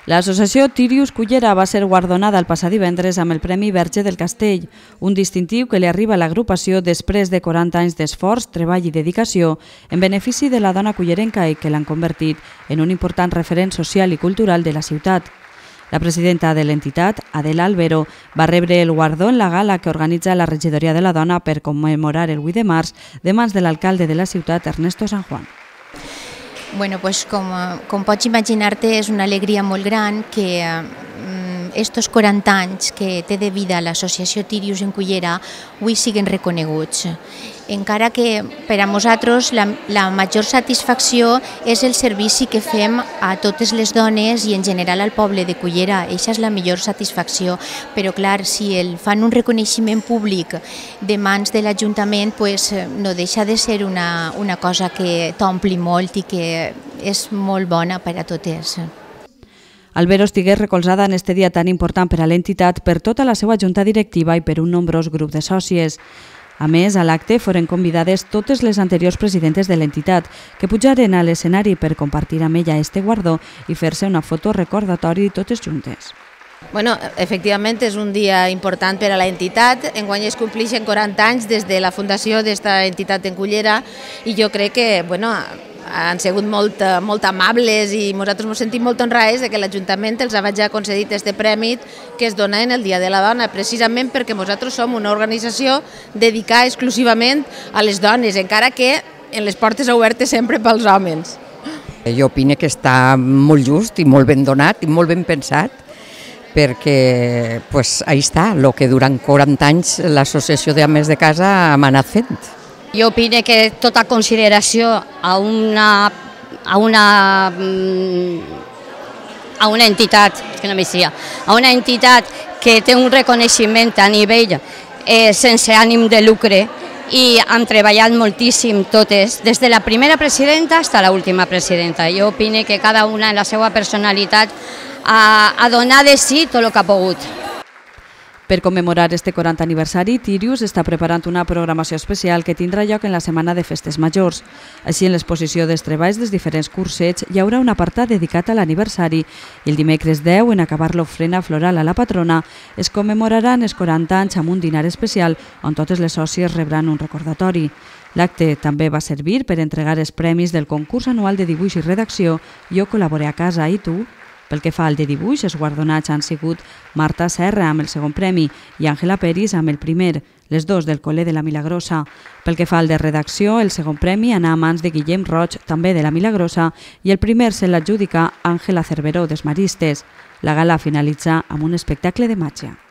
L'associació Tirius Cullera va ser guardonada el passat divendres amb el Premi Verge del Castell, un distintiu que li arriba a l'agrupació després de 40 anys d'esforç, treball i dedicació en benefici de la dona cullerenca i que l'han convertit en un important referent social i cultural de la ciutat. La presidenta de l'entitat, Adela Albero, va rebre el guardó en la gala que organitza la Regidoria de la Dona per commemorar el 8 de març de mans de l'alcalde de la ciutat, Ernesto San Juan. Bueno, pues com pots imaginar-te, és una alegria molt gran que estos 40 anys que té de vida l'associació Tirius en Cullera avui siguen reconeguts. Encara que per a nosaltres la major satisfacció és el servici que fem a totes les dones i en general al poble de Cullera. Aquesta és la millor satisfacció, però clar, si fan un reconeixement públic de mans de l'Ajuntament, pues, no deixa de ser una cosa que t'ompli molt i que és molt bona per a totes. Albero estigué recolzada en este dia tan important per a l'entitat per tota la seva junta directiva i per un nombrós grup de sòcies. A més, a l'acte foren convidades totes les anteriors presidentes de l'entitat, que pujaren a l'escenari per compartir amb ella este guardó i fer-se una foto recordatori totes juntes. Bueno, efectivament és un dia important per a l'entitat. Enguany es compleixen 40 anys des de la fundació d'esta entitat en Cullera i jo crec que han sigut molt amables i nosaltres ens sentim molt honrades que l'Ajuntament els ha concedit aquest premi que es dona en el Dia de la Dona, precisament perquè nosaltres som una organització dedicada exclusivament a les dones, encara que en les portes obertes sempre pels homes. Jo opino que està molt just i molt ben donat i molt ben pensat, perquè ahí està, el que durant 40 anys l'Associació d'Ames de Casa ha anat fent. Jo opino que tota consideració a una entitat, a una entitat que té un reconeixement a nivell sense ànim de lucre i han treballat moltíssim totes, des de la primera presidenta fins a l'última presidenta. Jo opino que cada una en la seva personalitat ha donat de si tot el que ha pogut. Per commemorar este 40 aniversari, Tirius està preparant una programació especial que tindrà lloc en la Setmana de Festes Majors. Així, en l'exposició dels treballs dels diferents cursets hi haurà un apartat dedicat a l'aniversari i el dimecres 10, en acabar l'ofrena floral a la patrona, es commemoraran els 40 anys amb un dinar especial on totes les sòcies rebran un recordatori. L'acte també va servir per entregar els premis del concurs anual de dibuix i redacció Jo col·laboré a casa i tu. Pel que fa al de dibuix, els guardonats han sigut Marta Serra amb el segon premi i Àngela Peris amb el primer, les dos del Col·le de la Milagrosa. Pel que fa al de redacció, el segon premi anà a mans de Guillem Roig, també de la Milagrosa, i el primer se l'adjudica Àngela Cerveró, dels Maristes. La gala finalitza amb un espectacle de màgia.